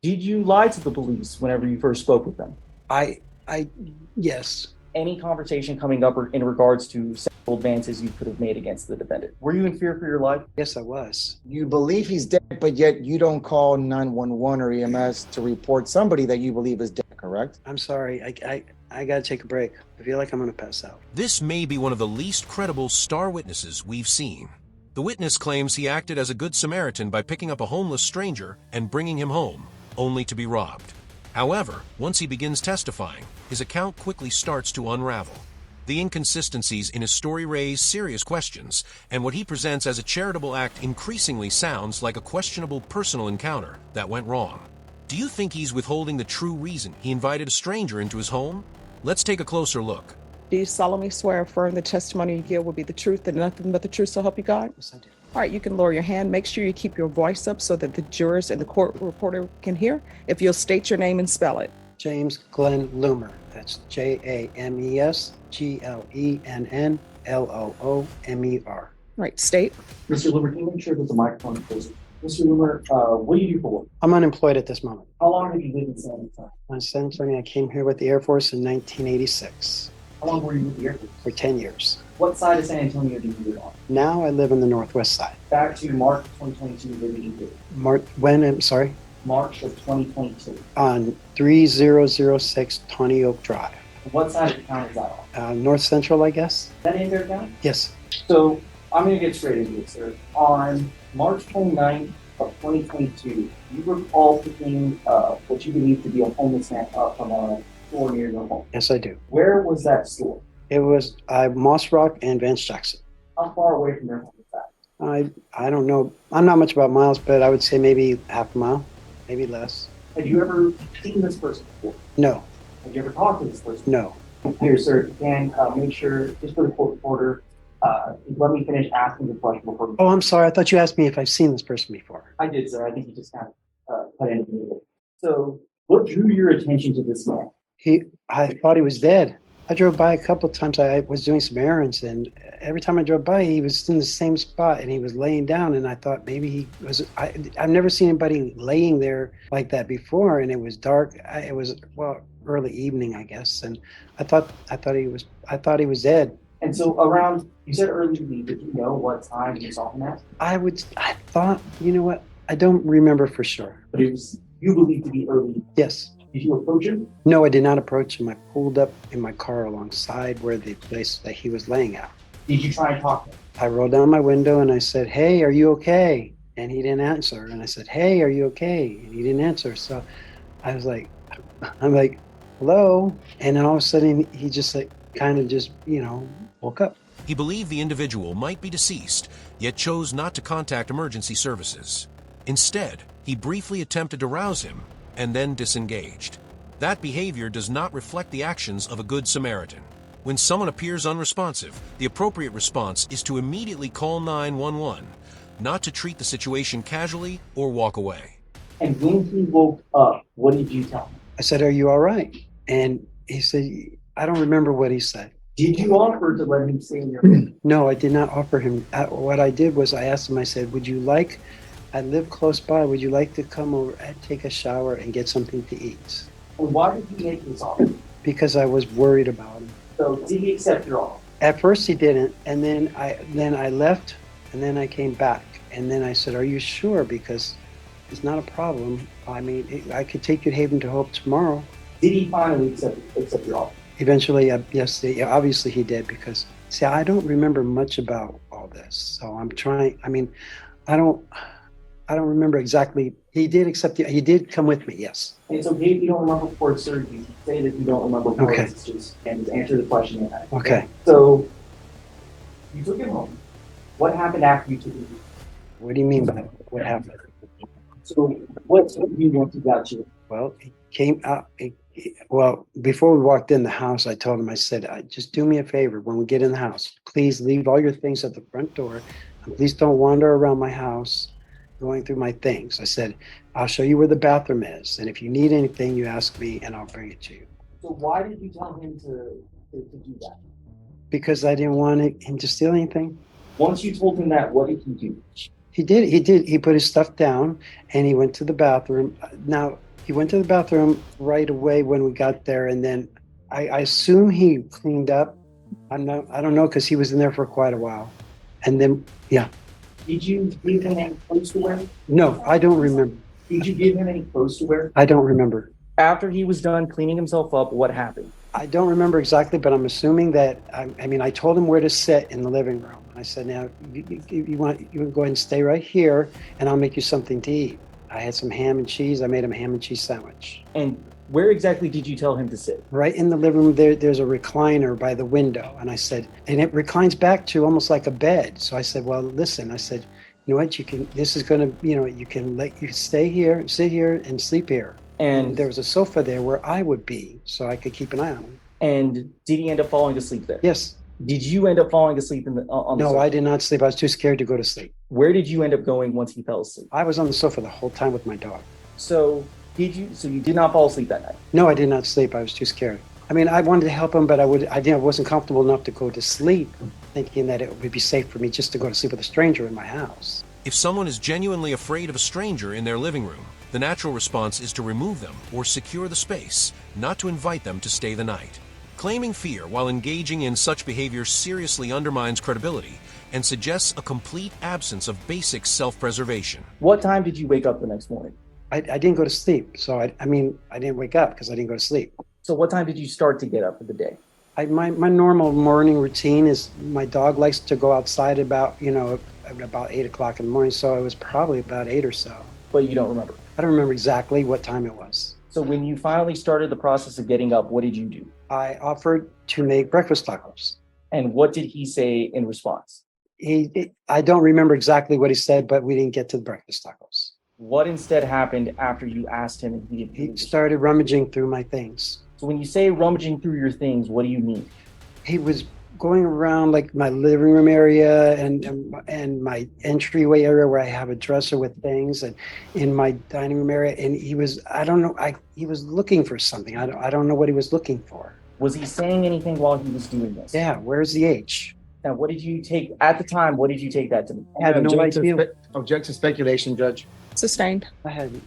Did you lie to the police whenever you first spoke with them? I, yes. Any conversation coming up in regards to sexual advances you could have made against the defendant? Were you in fear for your life? Yes, I was. You believe he's dead, but yet you don't call 911 or EMS to report somebody that you believe is dead, correct? I'm sorry. I gotta take a break. I feel like I'm gonna pass out. This may be one of the least credible star witnesses we've seen. The witness claims he acted as a good Samaritan by picking up a homeless stranger and bringing him home, only to be robbed. However, once he begins testifying, his account quickly starts to unravel. The inconsistencies in his story raise serious questions, and what he presents as a charitable act increasingly sounds like a questionable personal encounter that went wrong. Do you think he's withholding the true reason he invited a stranger into his home? Let's take a closer look. Do you solemnly swear or affirm the testimony you give will be the truth and nothing but the truth, so help you God? Yes, I do. All right, you can lower your hand. Make sure you keep your voice up so that the jurors and the court reporter can hear. If you'll state your name and spell it. James Glenn Loomer. That's JamesGlennLoomer. All right, state. Mr. Loomer, can you make sure that the microphone is closed? Mr. Loomer, what do you do for work? I'm unemployed at this moment. How long have you lived in San Antonio? I'm San Antonio. I came here with the Air Force in 1986 How long were you with the Air Force? for 10 years. What side of San Antonio do you live on? Now I live on the northwest side. Back to March 2022, where did you live? I'm sorry? March of 2022. On 3006 Tawny Oak Drive. What side of town is that on? North Central, I guess? Is that in their town? Yes. So I'm going to get straight into it, sir. On March 29th of 2022, you recall picking what you believe to be a homeless man up from a store near your home. Yes, I do. Where was that store? It was Moss Rock and Vance Jackson. How far away from your home is that? I don't know. I'm not much about miles, but I would say maybe half a mile, maybe less. Have you ever seen this person before? No, Have you ever talked to this person? no. Here, sir, and make sure, just for the court reporter, let me finish asking the question before. Oh, I'm sorry. I thought you asked me if I've seen this person before. I did, sir. I think you just kind of cut in the middle. So, what drew your attention to this man? I thought he was dead. I drove by a couple of times. I was doing some errands, and every time I drove by, he was in the same spot, and he was laying down. And I thought maybe he was. I've never seen anybody laying there like that before, and it was dark. It was early evening, I guess, and I thought he was dead. And so, around, you said early evening, did you know what time you saw him at? I thought, you know what? I don't remember for sure. But it was, you believe to be early. Yes. Did you approach him? No, I did not approach him. I pulled up in my car alongside where the place that he was laying at. Did you try and talk to him? I rolled down my window and I said, "Hey, are you okay?" And he didn't answer. And I said, "Hey, are you okay?" And he didn't answer. So I'm like, "Hello?" And then all of a sudden he just woke up. He believed the individual might be deceased, yet chose not to contact emergency services. Instead, he briefly attempted to rouse him and then disengaged. That behavior does not reflect the actions of a good Samaritan. When someone appears unresponsive, the appropriate response is to immediately call 911, not to treat the situation casually or walk away. And when he woke up, what did you tell him? I said, "Are you all right?" And he said, I don't remember what he said. Did you offer to let him stay in your room? No, I did not offer him. What I did was I asked him, I said, I live close by, would you like to come over and take a shower and get something to eat? And why did you make this offer? Because I was worried about him. So did he accept your offer? At first he didn't, and then I left, and then I came back. And then I said, "Are you sure? Because it's not a problem. I mean, I could take you to Haven to Hope tomorrow." Did he finally accept your offer? Eventually, yes, obviously he did, because, see, I don't remember much about all this. So I'm trying, I don't remember exactly. He did he did come with me, yes. And it's okay if you don't remember before, sir. You say that you don't remember before. Okay. It's just, and answer the question. Okay. So, you took him home. What happened after you took him home? What do you mean by what happened? So, what took you once you got you? Well, he came out. Well, before we walked in the house, I told him, I said, "Just do me a favor. When we get in the house, please leave all your things at the front door. And please don't wander around my house going through my things." I said, "I'll show you where the bathroom is. And if you need anything, you ask me and I'll bring it to you." So why did you tell him to do that? Because I didn't want him to steal anything. Once you told him that, what did he do? He did. He did. He put his stuff down and he went to the bathroom. Now, he went to the bathroom right away when we got there. And then I assume he cleaned up. I don't know because he was in there for quite a while. And then, yeah. Did you give him any clothes to wear? No, I don't remember. Did you give him any clothes to wear? I don't remember. After he was done cleaning himself up, what happened? I don't remember exactly, but I'm assuming that, I mean, I told him where to sit in the living room. I said, now, you can go ahead and stay right here and I'll make you something to eat. I had some ham and cheese. I made him a ham and cheese sandwich. And where exactly did you tell him to sit? Right in the living room, there's a recliner by the window. And I said, and it reclines back to almost like a bed. So I said, well, listen, I said, you know what, this is going to, you can stay here, sit here and sleep here. And there was a sofa there where I would be, so I could keep an eye on him. And did he end up falling asleep there? Yes. Did you end up falling asleep on the No, sofa? I did not sleep. I was too scared to go to sleep. Where did you end up going once he fell asleep? I was on the sofa the whole time with my dog. So you did not fall asleep that night? No, I did not sleep. I was too scared. I mean, I wanted to help him, but I wasn't comfortable enough to go to sleep, thinking that it would be safe for me just to go to sleep with a stranger in my house. If someone is genuinely afraid of a stranger in their living room, the natural response is to remove them or secure the space, not to invite them to stay the night. Claiming fear while engaging in such behavior seriously undermines credibility and suggests a complete absence of basic self-preservation. What time did you wake up the next morning? I didn't go to sleep, so I didn't wake up because I didn't go to sleep. So what time did you start to get up for the day? My normal morning routine is my dog likes to go outside about 8 o'clock in the morning, so it was probably about 8 or so. But you don't remember? I don't remember exactly what time it was. So when you finally started the process of getting up, what did you do? I offered to make breakfast tacos. And what did he say in response? I don't remember exactly what he said, but we didn't get to the breakfast tacos. What instead happened after you asked him and he didn't? He started rummaging through my things. So when you say rummaging through your things, what do you mean? He was going around like my living room area and my entryway area where I have a dresser with things, and in my dining room area. And he was, I don't know, he was looking for something. I don't know what he was looking for. Was he saying anything while he was doing this? Yeah, where's the H? Now, what did you take at the time? What did you take that to mean? I had no idea. Object to speculation, Judge. Sustained. I had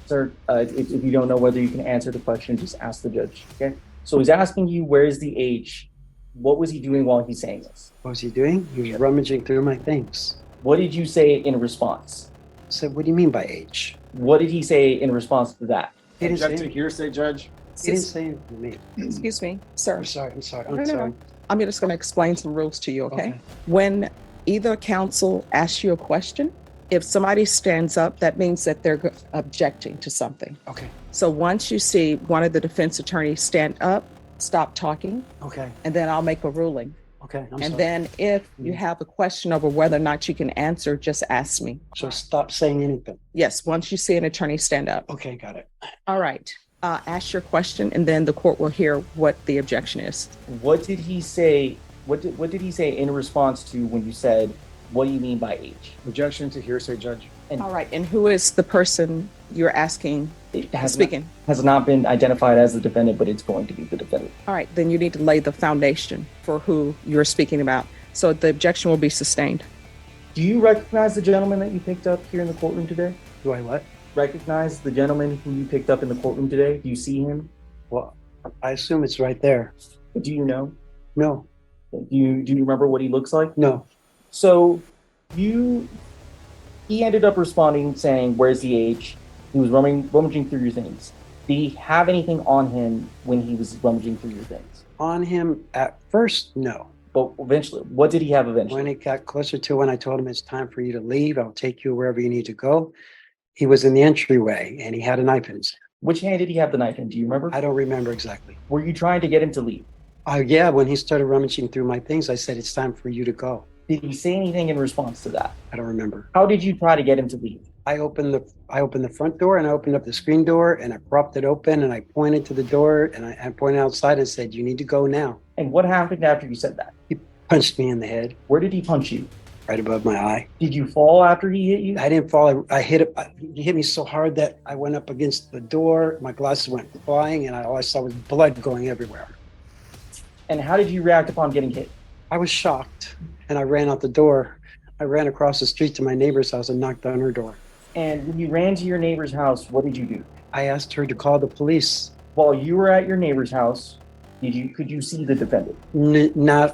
Sir, if you don't know whether you can answer the question, just ask the judge. Okay. So he's asking you, where's the H? What was he doing while he's saying this? What was he doing? He was rummaging through my things. What did you say in response? I said, what do you mean by H? What did he say in response to that? He didn't Object say, to hearsay, Judge. he didn't say anything to me. Excuse me, sir. I'm sorry. No. I'm just going to explain some rules to you, okay? When either counsel asks you a question, if somebody stands up, that means that they're objecting to something. Okay. So once you see one of the defense attorneys stand up, stop talking, Okay. and then I'll make a ruling. Okay. I'm And sorry. then if you have a question over whether or not you can answer, just ask me. So stop saying anything. Yes, once you see an attorney stand up. Okay, got it. All right. Ask your question, and then the court will hear what the objection is. What did he say? What did he say in response to when you said, what do you mean by H? Objection to hearsay, Judge. All right. And who is the person you're asking, It has speaking? has not been identified as the defendant, but it's going to be the defendant. All right. Then you need to lay the foundation for who you're speaking about. So the objection will be sustained. Do you recognize the gentleman that you picked up here in the courtroom today? Do I what? Recognize the gentleman who you picked up in the courtroom today? Do you see him? Well, I assume it's right there. Do you know? No, Do you remember what he looks like? no. So he ended up responding saying, where's the H? He was rummaging through your things. Did he have anything on him when he was rummaging through your things? On him at first, no. But eventually, what did he have eventually? When it got closer to when I told him it's time for you to leave, I'll take you wherever you need to go. He was in the entryway and he had a knife in his hand. Which hand did he have the knife in? Do you remember? I don't remember exactly. Were you trying to get him to leave? Yeah, when he started rummaging through my things, I said, it's time for you to go. Did he say anything in response to that? I don't remember. How did you try to get him to leave? I opened the front door and I opened up the screen door and I propped it open and I pointed to the door and I pointed outside and said, you need to go now. And what happened after you said that? He punched me in the head, Where did he punch you? right above my eye. Did you fall after he hit you? I didn't fall. I hit it. He hit me so hard that I went up against the door. My glasses went flying and all I saw was blood going everywhere. And how did you react upon getting hit? I was shocked and I ran out the door. I ran across the street to my neighbor's house and knocked on her door. And when you ran to your neighbor's house, what did you do? I asked her to call the police. While you were at your neighbor's house, could you see the defendant? No,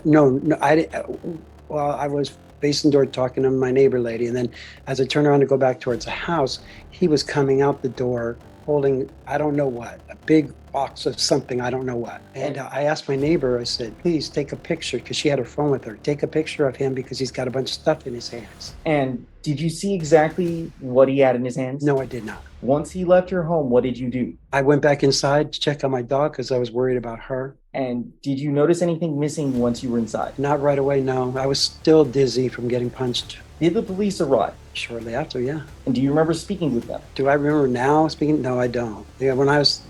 well, I was facing the door talking to my neighbor lady, and then as I turned around to go back towards the house, he was coming out the door holding, I don't know what, a big box of something, I don't know what. And I asked my neighbor, I said, please take a picture, because she had her phone with her. Take a picture of him because he's got a bunch of stuff in his hands. And did you see exactly what he had in his hands? No, I did not. Once he left your home, what did you do? I went back inside to check on my dog because I was worried about her. And did you notice anything missing once you were inside? Not right away, no. I was still dizzy from getting punched. Did the police arrive? Shortly after, yeah. And do you remember speaking with them? Do I remember now speaking? No, I don't. Yeah,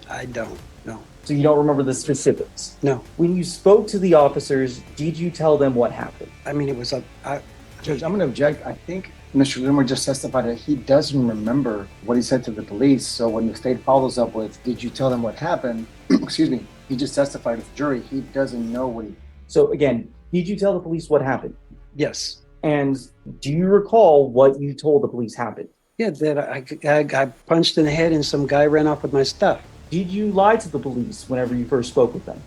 I don't. No. So you don't remember the specifics? No. When you spoke to the officers, did you tell them what happened? I mean, it was Judge, I'm going to object. I think Mr. Loomer just testified that he doesn't remember what he said to the police. So when the state follows up with, did you tell them what happened? Excuse me. He just testified with the jury. He doesn't know what he... So again, did you tell the police what happened? Yes. And do you recall what you told the police happened? Yeah, that I got punched in the head and some guy ran off with my stuff. Did you lie to the police whenever you first spoke with them?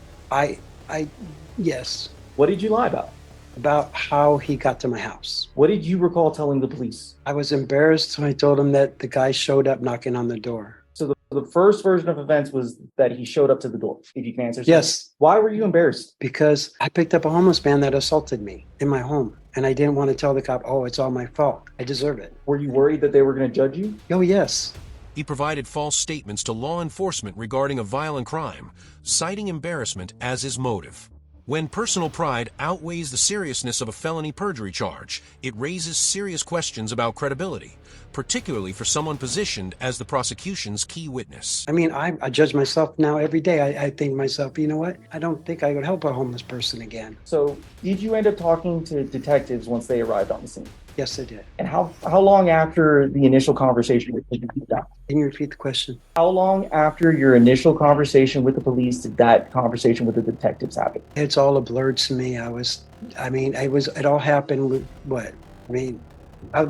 Yes. What did you lie about? About how he got to my house. What did you recall telling the police? I was embarrassed, so I told him that the guy showed up knocking on the door. So the first version of events was that he showed up to the door. If you can answer. Yes. Why were you embarrassed? Because I picked up a homeless man that assaulted me in my home. And I didn't want to tell the cop, oh, it's all my fault. I deserve it. Were you worried that they were going to judge you? Oh, yes. He provided false statements to law enforcement regarding a violent crime, citing embarrassment as his motive. When personal pride outweighs the seriousness of a felony perjury charge, it raises serious questions about credibility, particularly for someone positioned as the prosecution's key witness. I mean, I judge myself now every day. I think to myself, you know what? I don't think I would help a homeless person again. So did you end up talking to detectives once they arrived on the scene? Yes, I did. And how long after the initial conversation with the police? Can you repeat the question? How long after your initial conversation with the police did that conversation with the detectives happen? It's all a blur to me. It all happened with what? I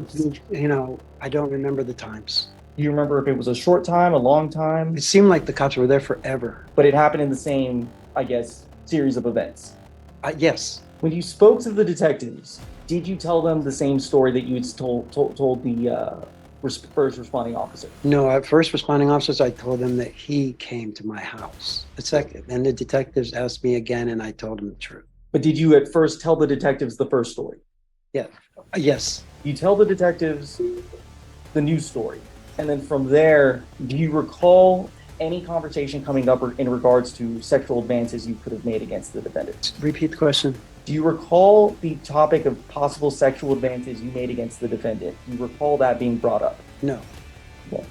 don't remember the times. Do you remember if it was a short time, a long time? It seemed like the cops were there forever. But it happened in the same, I guess, series of events. Yes. When you spoke to the detectives, did you tell them the same story that you had told the first responding officer? No, at first responding officers, I told them that he came to my house. The second, and the detectives asked me again, and I told them the truth. But did you at first tell the detectives the first story? Yeah. Yes. You tell the detectives the new story. And then from there, do you recall any conversation coming up in regards to sexual advances you could have made against the defendant? Repeat the question. Do you recall the topic of possible sexual advances you made against the defendant? Do you recall that being brought up? No. Okay.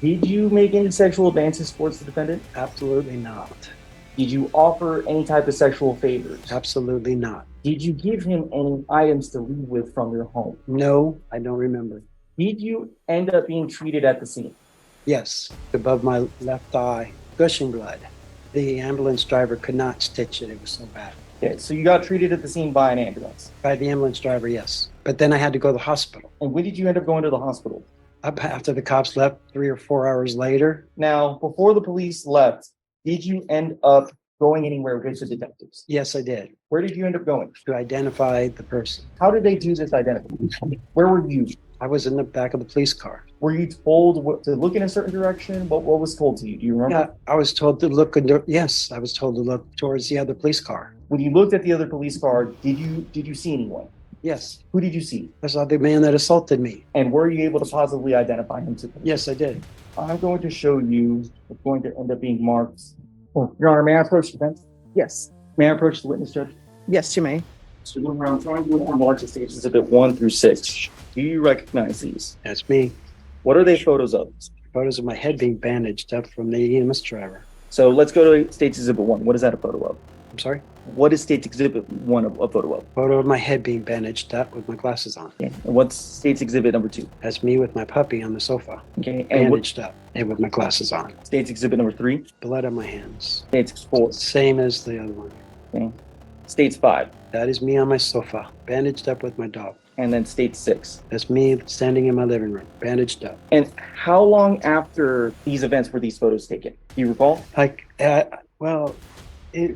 Did you make any sexual advances towards the defendant? Absolutely not. Did you offer any type of sexual favors? Absolutely not. Did you give him any items to leave with from your home? No, I don't remember. Did you end up being treated at the scene? Yes, above my left eye, gushing blood. The ambulance driver could not stitch it. It was so bad. Okay, so you got treated at the scene by an ambulance. By the ambulance driver, yes. But then I had to go to the hospital. And when did you end up going to the hospital? After the cops left 3 or 4 hours later. Now, before the police left, did you end up going anywhere with the detectives? Yes, I did. Where did you end up going? To identify the person. How did they do this identification? Where were you? I was in the back of the police car. Were you told to look in a certain direction? What was told to you? Do you remember? Yeah, I was told to look. Yes, I was told to look towards the other police car. When you looked at the other police car, did you see anyone? Yes. Who did you see? I saw the man that assaulted me. And were you able to positively identify him to police? Yes, I did. I'm going to show you. It's going to end up being marked. Oh, Your Honor, may I approach the defense? Yes. May I approach the witness, Judge? Yes, you may. So I'm trying to look at marks and stages of it 1 through 6. Do you recognize these? That's me. What are they photos of? Photos of my head being bandaged up from the EMS driver. So let's go to State's Exhibit 1. What is that a photo of? I'm sorry? What is State's Exhibit 1 a photo of? Photo of my head being bandaged up with my glasses on. Okay. And what's State's Exhibit number 2? That's me with my puppy on the sofa. Okay. And what's Bandaged up and with my glasses on. State's Exhibit number 3? Blood on my hands. State's 4. Same as the other one. Okay. State's 5. That is me on my sofa, bandaged up with my dog. And then state 6. That's me standing in my living room, bandaged up. And how long after these events were these photos taken? Do you recall? Well, it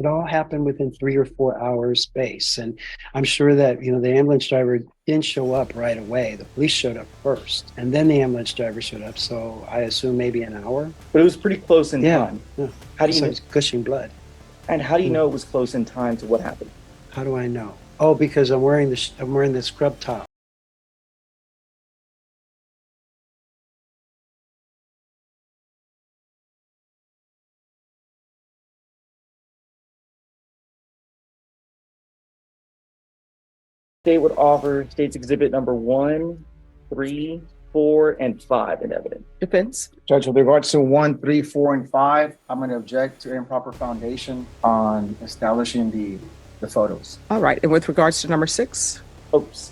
all happened within 3 or 4 hours space. And I'm sure that, the ambulance driver didn't show up right away. The police showed up first, and then the ambulance driver showed up. So I assume maybe an hour. But it was pretty close in time. Yeah. How do you know? It's gushing blood. And how do you know it was close in time to what happened? How do I know? Oh, because I'm wearing the scrub top. State would offer states exhibit number 1, 3, 4, and 5 in evidence. Defense? Judge, with regards to 1, 3, 4, and 5, I'm going to object to improper foundation on establishing the photos. All right. And with regards to number 6? Oops.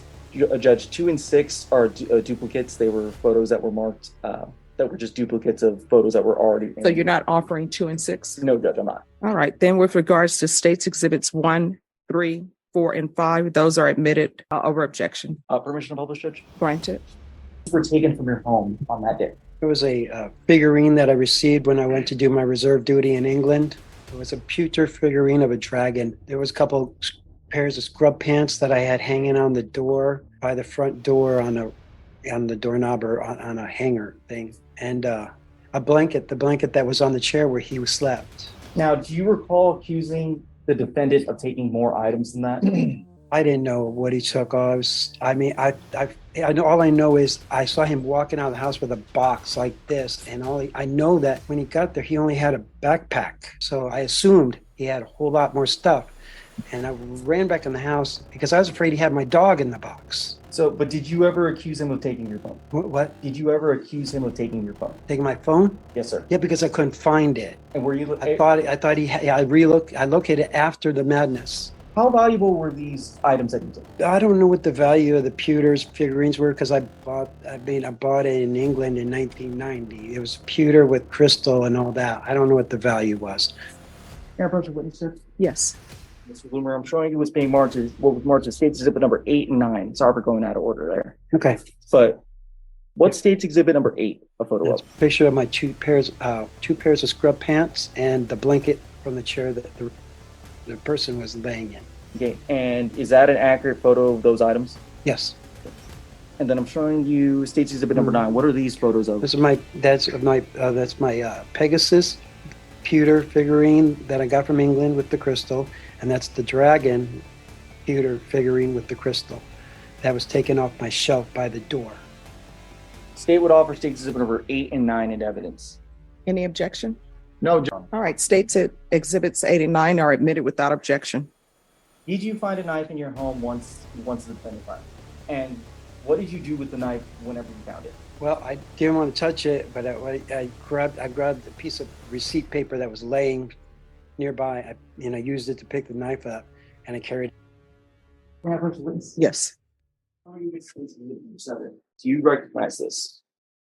Judge, 2 and 6 are duplicates. They were photos that were marked, that were just duplicates of photos that were already in. So you're not offering 2 and 6? No, Judge, I'm not. All right. Then with regards to states exhibits 1, 3, 4, and 5, those are admitted over objection. Permission to publish, Judge? Granted. Were taken from your home on that day. It was a figurine that I received when I went to do my reserve duty in England. It was a pewter figurine of a dragon. There was a couple pairs of scrub pants that I had hanging on the door by the front door on the doorknob or on a hanger thing, and a blanket, the blanket that was on the chair where he slept. Now, do you recall accusing the defendant of taking more items than that? I didn't know what he took. I know, all I know is I saw him walking out of the house with a box like this, and I know that when he got there, he only had a backpack. So I assumed he had a whole lot more stuff, and I ran back in the house because I was afraid he had my dog in the box. So, but did you ever accuse him of taking your phone? What? Did you ever accuse him of taking your phone? Taking my phone? Yes, sir. Yeah, because I couldn't find it. And were you? I thought he had. Yeah, I located it after the madness. How valuable were these items that you took? I don't know what the value of the pewters figurines were because I bought it in England in 1990. It was pewter with crystal and all that. I don't know what the value was. Can I approach a witness, sir? Yes. Mr. Bloomer, I'm showing you what's being marked as what was marked as states exhibit number 8 and 9. Sorry for going out of order there. Okay. But what states exhibit number 8? A photo That's of? a picture of my two pairs of scrub pants and the blanket from the chair that the person was laying in. Okay. And is that an accurate photo of those items? Yes. And then I'm showing you states exhibit number 9. What are these photos of? That's my Pegasus pewter figurine that I got from England with the crystal, and that's the dragon pewter figurine with the crystal that was taken off my shelf by the door. State would offer states exhibit number 8 and 9 in evidence. Any objection? No, John. All right. States exhibits 8 and 9 are admitted without objection. Did you find a knife in your home once the defendant fired? And what did you do with the knife whenever you found it? Well, I didn't want to touch it, but I grabbed a piece of receipt paper that was laying nearby. I used it to pick the knife up, and I carried it. Can I approach the witness? Yes. Do you recognize this?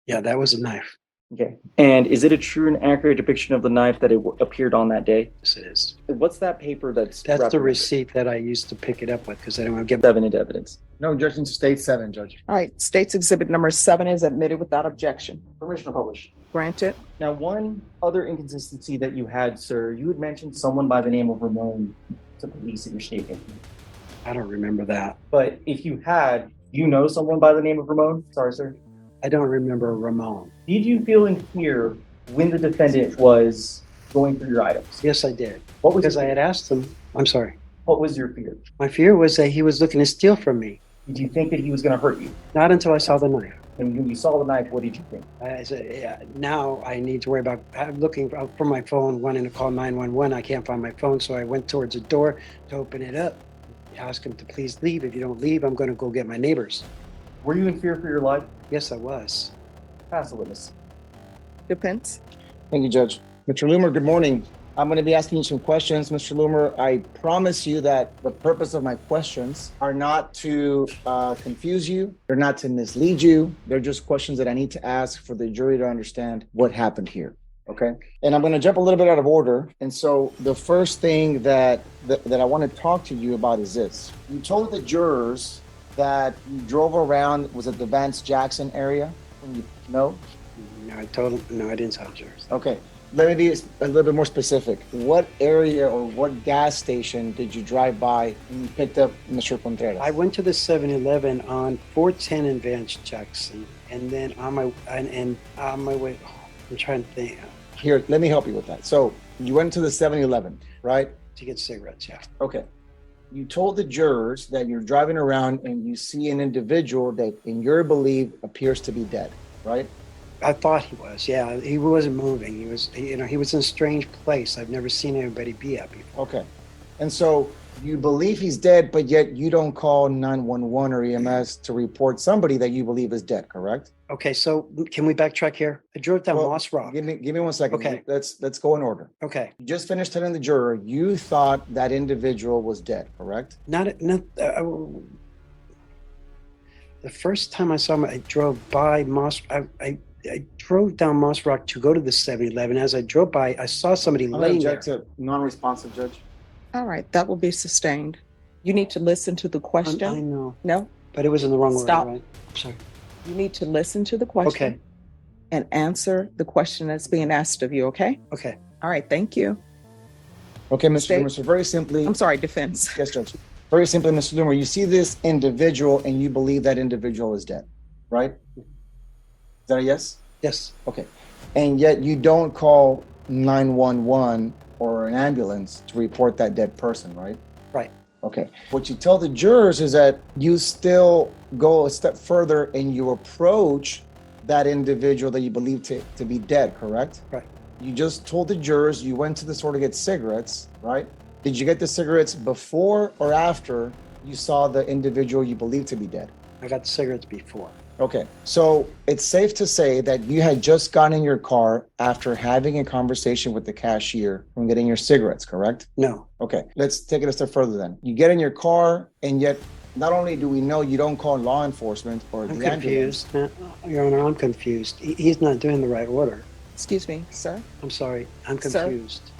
Yeah, that was a knife. Okay. And is it a true and accurate depiction of the knife that it appeared on that day? Yes, it is. What's that paper that's That's the represented? receipt that I used to pick it up with because I didn't want to give 7 into evidence. No objection to state 7, Judge. All right. States exhibit number 7 is admitted without objection. Permission to publish. Granted. Now, one other inconsistency that you had, sir, you had mentioned someone by the name of Ramon to police in your statement. I don't remember that. But if you had, you know someone by the name of Ramon? Sorry, sir. I don't remember Ramon. Did you feel in fear when the defendant was going through your items? Yes, I did. What was Because your I had asked him. I'm sorry. What was your fear? My fear was that he was looking to steal from me. Did you think that he was going to hurt you? Not until I saw the knife. And when you saw the knife, what did you think? I said, yeah, now I need to worry about. I'm looking for my phone, wanting to call 911. I can't find my phone, so I went towards the door to open it up. Ask him to please leave. If you don't leave, I'm going to go get my neighbors. Were you in fear for your life? Yes, I was. Pass the witness. Defense. Thank you, Judge. Mr. Loomer, good morning. I'm going to be asking you some questions. Mr. Loomer, I promise you that the purpose of my questions are not to confuse you. They're not to mislead you. They're just questions that I need to ask for the jury to understand what happened here. Okay. And I'm going to jump a little bit out of order. And so the first thing that I want to talk to you about is this. You told the jurors that you drove around, was it the Vance Jackson area? No? No, I didn't tell jurors. Okay. Let me be a little bit more specific. What area or what gas station did you drive by when you picked up Mr. Contreras? I went to the 7-Eleven on 410 in Vance Jackson, and then on my way, I'm trying to think. Here, let me help you with that. So you went to the 7-Eleven, right? To get cigarettes, yeah. Okay. You told the jurors that you're driving around and you see an individual that, in your belief, appears to be dead, right? I thought he was, yeah. He wasn't moving. He was in a strange place. I've never seen anybody be at before. Okay. And so you believe he's dead, but yet you don't call 911 or EMS to report somebody that you believe is dead, correct? Okay, so can we backtrack here? I drove down Moss Rock. Give me 1 second. Okay. Let's go in order. Okay. You just finished telling the juror you thought that individual was dead, correct? The first time I saw him, I drove by Moss. I drove down Moss Rock to go to the 7-Eleven. As I drove by, I saw somebody laying there. To non-responsive, Judge. All right, that will be sustained. You need to listen to the question. I know, No, but it was in the wrong Stop. order, right? Sorry. you need to listen to the question Okay. and answer the question that's being asked of you, okay? Okay. All right, thank you. Okay, Mr. State- Loomer, so very simply, I'm sorry, defense. yes, Judge. Very simply, Mr. Loomer, you see this individual and you believe that individual is dead, right? Is that a yes? Yes. Okay. And yet you don't call 911 or an ambulance to report that dead person, right? Right. Okay. What you tell the jurors is that you still go a step further and you approach that individual that you believe to be dead, correct? Right. You just told the jurors you went to the store to get cigarettes, right? Did you get the cigarettes before or after you saw the individual you believe to be dead? I got cigarettes before. Okay, so it's safe to say that you had just gotten in your car after having a conversation with the cashier and getting your cigarettes, correct? No. Okay, let's take it a step further then. You get in your car, and yet not only do we know you don't call law enforcement or I'm the ambulance. confused. Your Honor, I'm confused. He's not doing the right order. Excuse me, sir. I'm sorry. I'm Sir? confused.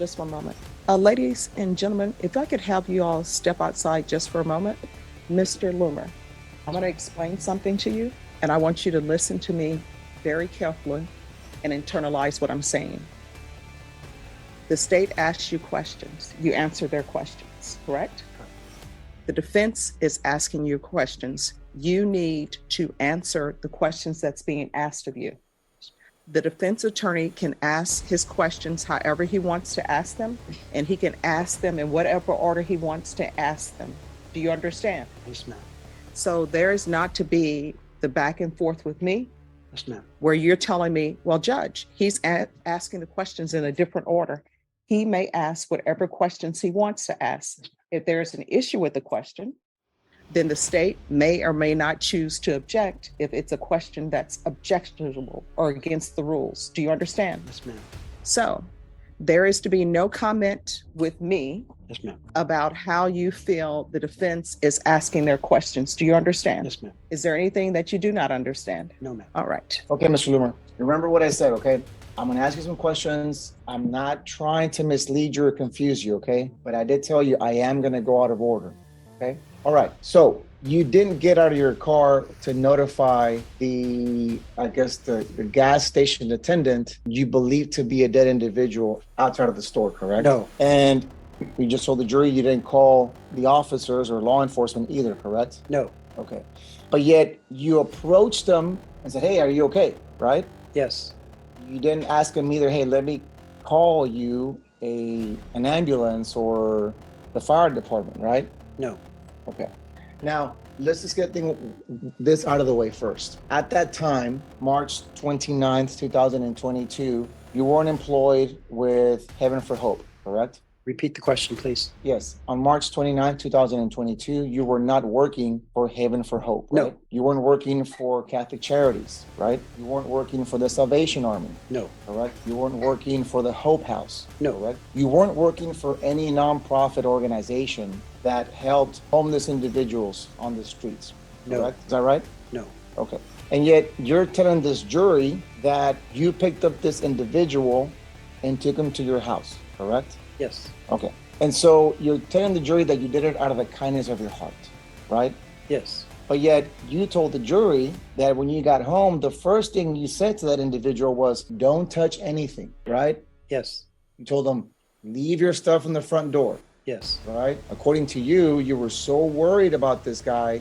Just one moment. Ladies and gentlemen, if I could have you all step outside just for a moment. Mr. Loomer, I'm going to explain something to you, and I want you to listen to me very carefully and internalize what I'm saying. The state asks you questions. You answer their questions, correct? The defense is asking you questions. You need to answer the questions that's being asked of you. The defense attorney can ask his questions however he wants to ask them, and he can ask them in whatever order he wants to ask them. Do you understand? Yes, ma'am. So there is not to be the back and forth with me Yes, ma'am. where you're telling me, well, Judge, he's asking the questions in a different order. He may ask whatever questions he wants to ask. If there's an issue with the question, then the state may or may not choose to object if it's a question that's objectionable or against the rules. Do you understand? Yes, ma'am. So there is to be no comment with me Yes, ma'am. about how you feel the defense is asking their questions. Do you understand? Yes, ma'am. Is there anything that you do not understand? No, ma'am. All right. Okay, Mr. Loomer, remember what I said, okay? I'm going to ask you some questions. I'm not trying to mislead you or confuse you, okay? But I did tell you I am going to go out of order, okay? All right. So you didn't get out of your car to notify the gas station attendant you believe to be a dead individual outside of the store, correct? No. And you just told the jury you didn't call the officers or law enforcement either, correct? No. Okay. But yet you approached them and said, hey, are you okay? Right? Yes. You didn't ask them either, hey, let me call you an ambulance or the fire department, right? No. Okay. Now, let's just get this out of the way first. At that time, March 29th, 2022, you weren't employed with Heaven for Hope, correct? Repeat the question, please. Yes. On March 29th, 2022, you were not working for Haven for Hope, right? No. You weren't working for Catholic Charities, right? You weren't working for the Salvation Army, No. correct? You weren't working for the Hope House, No. correct? You weren't working for any nonprofit organization that helped homeless individuals on the streets, No. correct? Is that right? No. Okay. And yet you're telling this jury that you picked up this individual and took him to your house, correct? Yes. Okay. And so you're telling the jury that you did it out of the kindness of your heart, right? Yes. But yet you told the jury that when you got home, the first thing you said to that individual was, don't touch anything, right? Yes. You told them, leave your stuff in the front door, Yes. right? According to you, you were so worried about this guy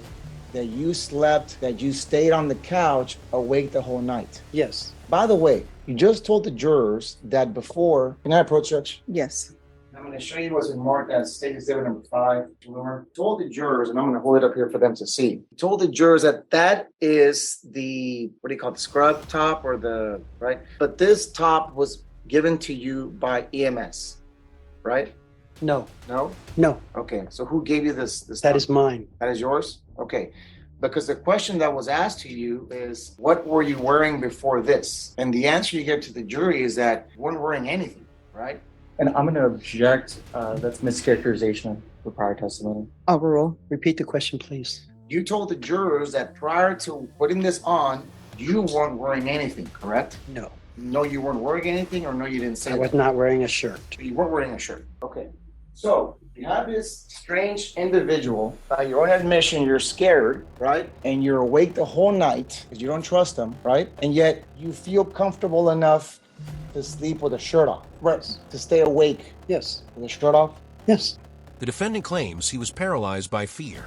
that you slept, that you stayed on the couch awake the whole night. Yes. By the way, you just told the jurors that before, can I approach, Judge? Yes. I'm going to show you what's marked as State Exhibit number 5. Told the jurors, and I'm going to hold it up here for them to see. Told the jurors that that is the, what do you call it, the scrub top or the, right? But this top was given to you by EMS, right? No. No? No. Okay, so who gave you this? That top? is mine. That is yours? Okay. Because the question that was asked to you is, what were you wearing before this? And the answer you get to the jury is that you weren't wearing anything, right? And I'm going to object. That's mischaracterization for prior testimony. Overrule. Repeat the question, please. You told the jurors that prior to putting this on, you weren't wearing anything, correct? No. No, you weren't wearing anything, or no, you didn't say I was that? not wearing a shirt. You weren't wearing a shirt. Okay. So you have this strange individual. By your own admission, you're scared, right? And you're awake the whole night because you don't trust him, right? And yet you feel comfortable enough to sleep with a shirt off, right? To stay awake Yes. with a shirt off. Yes. The defendant claims he was paralyzed by fear,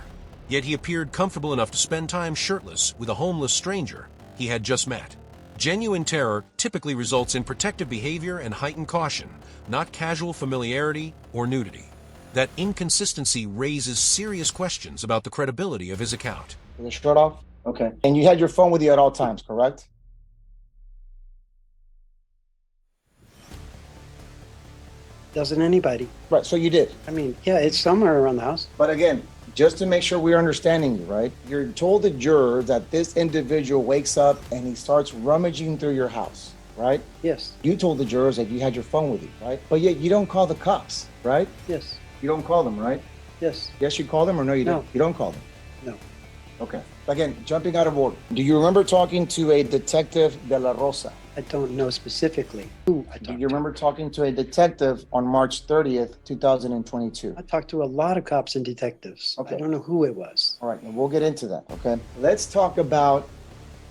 yet he appeared comfortable enough to spend time shirtless with a homeless stranger he had just met. Genuine terror typically results in protective behavior and heightened caution, not casual familiarity or nudity. That inconsistency raises serious questions about the credibility of his account. With a shirt off? Okay. And you had your phone with you at all times, correct? Doesn't anybody? Right, so you did. I mean, yeah, it's somewhere around the house. But again, just to make sure we're understanding you, right? You're told the juror that this individual wakes up and he starts rummaging through your house, right? Yes. You told the jurors that you had your phone with you, right? But yet you don't call the cops, right? Yes. You don't call them, right? Yes. Yes, you call them, or no, you No. don't? You don't call them? No. Okay. Again, jumping out of order. Do you remember talking to a detective de la Rosa? I don't know specifically who I Do talked you to. remember talking to a detective on March 30th, 2022? I talked to a lot of cops and detectives. Okay. I don't know who it was. All right, and we'll get into that, okay? Let's talk about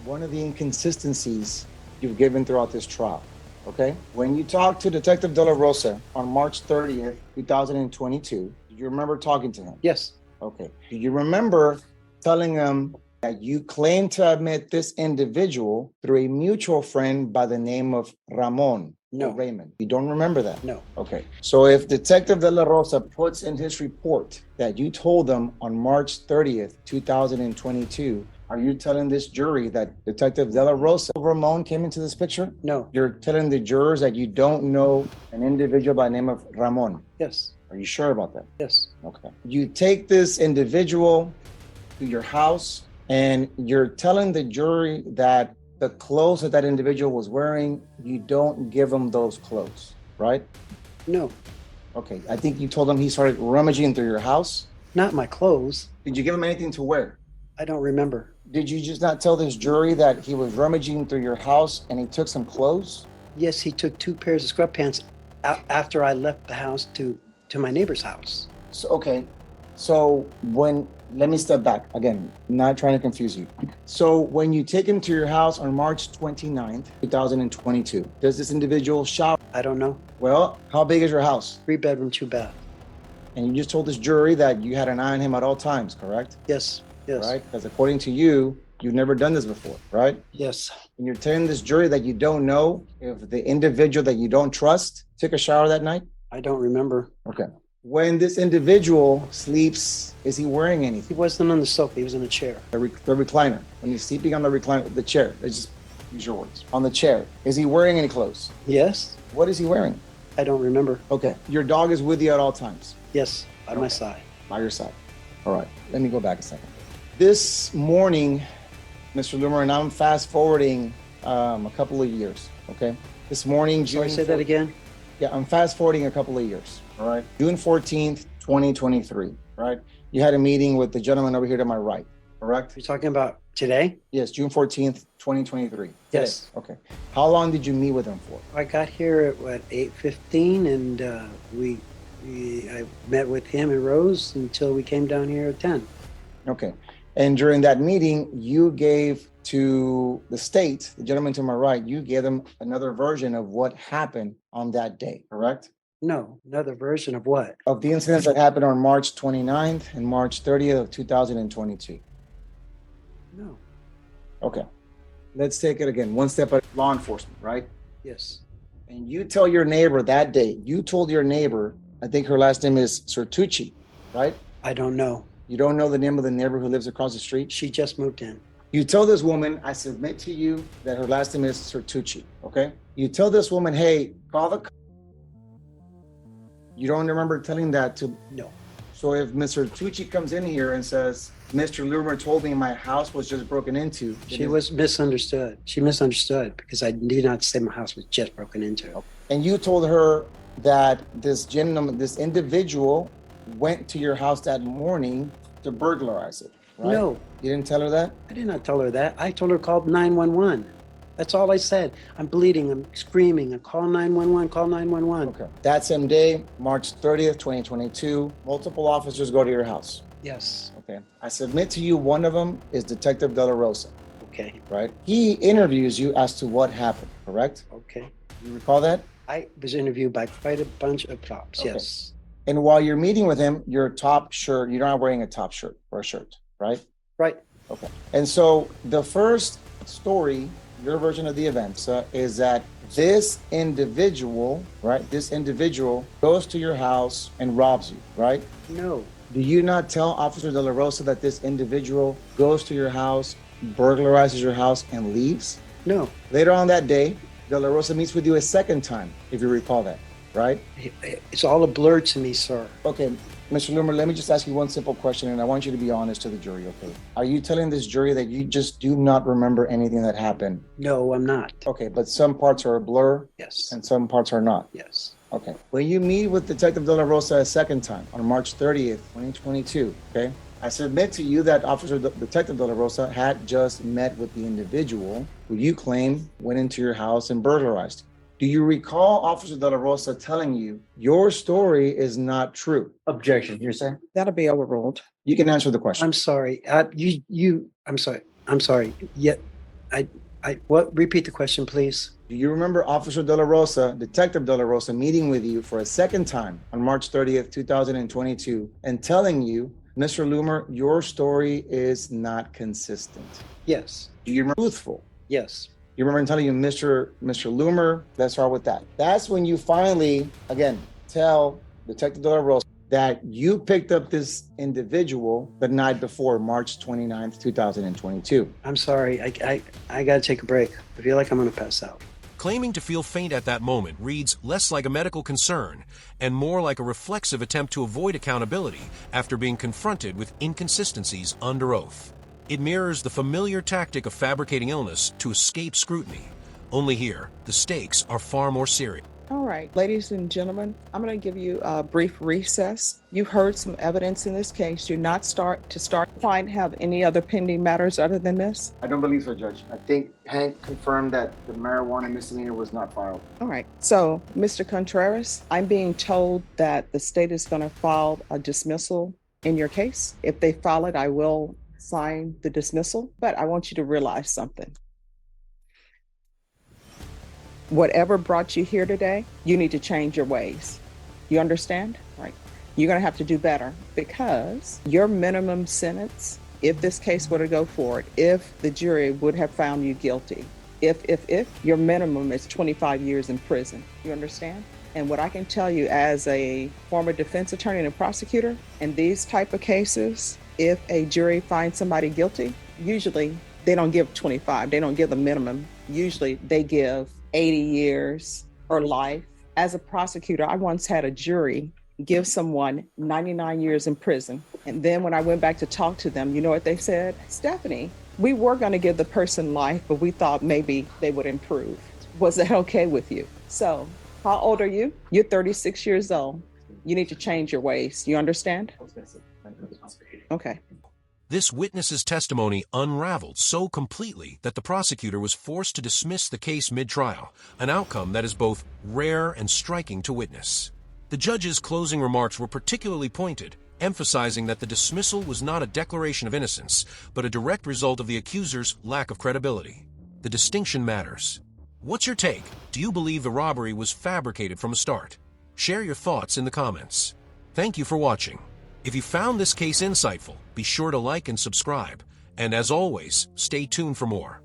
one of the inconsistencies you've given throughout this trial, okay? When you talked to Detective De La Rosa on March 30th, 2022, do you remember talking to him? Yes. Okay. Do you remember telling him that you claimed to have met this individual through a mutual friend by the name of Ramon? No. Or Raymond? You don't remember that? No. Okay. So if Detective De La Rosa puts in his report that you told them on March 30th, 2022, are you telling this jury that Detective De La Rosa Ramon came into this picture? No. You're telling the jurors that you don't know an individual by the name of Ramon. Yes. Are you sure about that? Yes. Okay. You take this individual to your house and you're telling the jury that the clothes that individual was wearing, you don't give them those clothes, right? No. Okay. I think you told him he started rummaging through your house. Not my clothes. Did you give him anything to wear? I don't remember. Did you just not tell this jury that he was rummaging through your house and he took some clothes? Yes, he took 2 pairs of scrub pants after I left the house to my neighbor's house. So, okay. So let me step back again, not trying to confuse you. So when you take him to your house on March 29th, 2022, does this individual shower? I don't know. Well, how big is your house? 3-bedroom, 2-bath. And you just told this jury that you had an eye on him at all times, correct? Yes. Yes. Right? Because according to you, you've never done this before, right? Yes. And you're telling this jury that you don't know if the individual that you don't trust took a shower that night? I don't remember. Okay. When this individual sleeps, is he wearing He anything? wasn't on the sofa. He was in a chair. The recliner. When he's sleeping on the recliner, the chair. Let's just use your words. On the chair. Is he wearing any clothes? Yes. What is he wearing? I don't remember. Okay. Your dog is with you at all times. Yes. By my Okay. side. By your side. All right. Let me go back a second. This morning, Mr. Loomer, and I'm fast forwarding a couple of years. Okay. This morning, Sorry, June say that 4th again. Yeah, I'm fast forwarding a couple of years. All right. June 14th, 2023. Right. You had a meeting with the gentleman over here to my right. Correct. You're talking about Today? Yes, June 14th, 2023. Today. Yes. Okay. How long did you meet with him for? I got here at what, 8:15, and I met with him and Rose until we came down here at 10. Okay. And during that meeting, you gave to the state, the gentleman to my right, you gave them another version of what happened on that day, correct? No, another version of what? Of the incidents that happened on March 29th and March 30th of 2022. No. Okay. Let's take it again. One step at law enforcement, right? Yes. And you tell your neighbor that day, you told your neighbor, I think her last name is Sertucci, right? I don't know. You don't know the name of the neighbor who lives across the street? She just moved in. You tell this woman, I submit to you that her last name is Sertucci, okay? You tell this woman, hey, call the cops. You don't remember telling that to... No. So if Mr. Tucci comes in here and says, Mr. Loomer told me my house was just broken into. She was misunderstood. She misunderstood because I did not say my house was just broken into. And you told her that this gentleman, this individual went to your house that morning to burglarize it, right? No, You didn't tell her that? I did not tell her that. I told her call 911. That's all I said. I'm bleeding. I'm screaming. I call 911. Call 911. Okay. That same day, March 30th, 2022, multiple officers go to your house. Yes. Okay. I submit to you, one of them is Detective De La Rosa, Okay. right? He interviews you as to what happened, correct? Okay. You recall that? I was interviewed by quite a bunch of cops. Okay. Yes. And while you're meeting with him, your top shirt, you're not wearing a top shirt or a shirt, right? Right. Okay. And so the first story, your version of the events, is that this individual, right? This individual goes to your house and robs you, right? No. Do you not tell Officer De La Rosa that this individual goes to your house, burglarizes your house, and leaves? No. Later on that day, De La Rosa meets with you a second time, if you recall that, right? It's all a blur to me, sir. Okay, Mr. Loomer, let me just ask you one simple question, and I want you to be honest to the jury, okay? Are you telling this jury that you just do not remember anything that happened? No, I'm not. Okay, but some parts are a blur Yes. and some parts are not. Yes. Okay. When you meet with Detective De La Rosa a second time on March 30th, 2022, okay? I submit to you that Detective De La Rosa had just met with the individual who you claim went into your house and burglarized. Do you recall Officer De La Rosa telling you your story is not true? Objection, you're saying? That'll be overruled. You can answer the question. I'm sorry. I'm sorry. I'm sorry. Yet, what? Repeat the question, please. Do you remember Officer De La Rosa, Detective De La Rosa, meeting with you for a second time on March 30th, 2022, and telling you, Mr. Loomer, your story is not consistent? Yes. Do you remember truthful? Yes. You remember him telling you, Mr. Loomer, let's start with that. That's when you finally, again, tell Detective De La Rosa that you picked up this individual the night before, March 29th, 2022. I'm sorry. I got to take a break. I feel like I'm going to pass out. Claiming to feel faint at that moment reads less like a medical concern and more like a reflexive attempt to avoid accountability after being confronted with inconsistencies under oath. It mirrors the familiar tactic of fabricating illness to escape scrutiny. Only here, the stakes are far more serious. All right, ladies and gentlemen, I'm going to give you a brief recess. You've heard some evidence in this case. Do not start. Client have any other pending matters other than this? I don't believe so, Judge. I think Hank confirmed that the marijuana misdemeanor was not filed. All right. So, Mr. Contreras, I'm being told that the state is going to file a dismissal in your case. If they file it, I will sign the dismissal. But I want you to realize something. Whatever brought you here today, you need to change your ways. You understand? Right. You're going to have to do better because your minimum sentence, if this case were to go forward, if the jury would have found you guilty, if your minimum is 25 years in prison. You understand? And what I can tell you as a former defense attorney and a prosecutor, in these type of cases, if a jury finds somebody guilty, usually they don't give 25. They don't give the minimum. Usually they give 80 years or life. As a prosecutor, I once had a jury give someone 99 years in prison. And then when I went back to talk to them, you know what they said? Stephanie, we were going to give the person life, but we thought maybe they would improve. Was that okay with you? So, how old are you? You're 36 years old. You need to change your ways. You understand? Okay. This witness's testimony unraveled so completely that the prosecutor was forced to dismiss the case mid-trial, an outcome that is both rare and striking to witness. The judge's closing remarks were particularly pointed, emphasizing that the dismissal was not a declaration of innocence, but a direct result of the accuser's lack of credibility. The distinction matters. What's your take? Do you believe the robbery was fabricated from a start? Share your thoughts in the comments. Thank you for watching. If you found this case insightful, be sure to like and subscribe. And as always, stay tuned for more.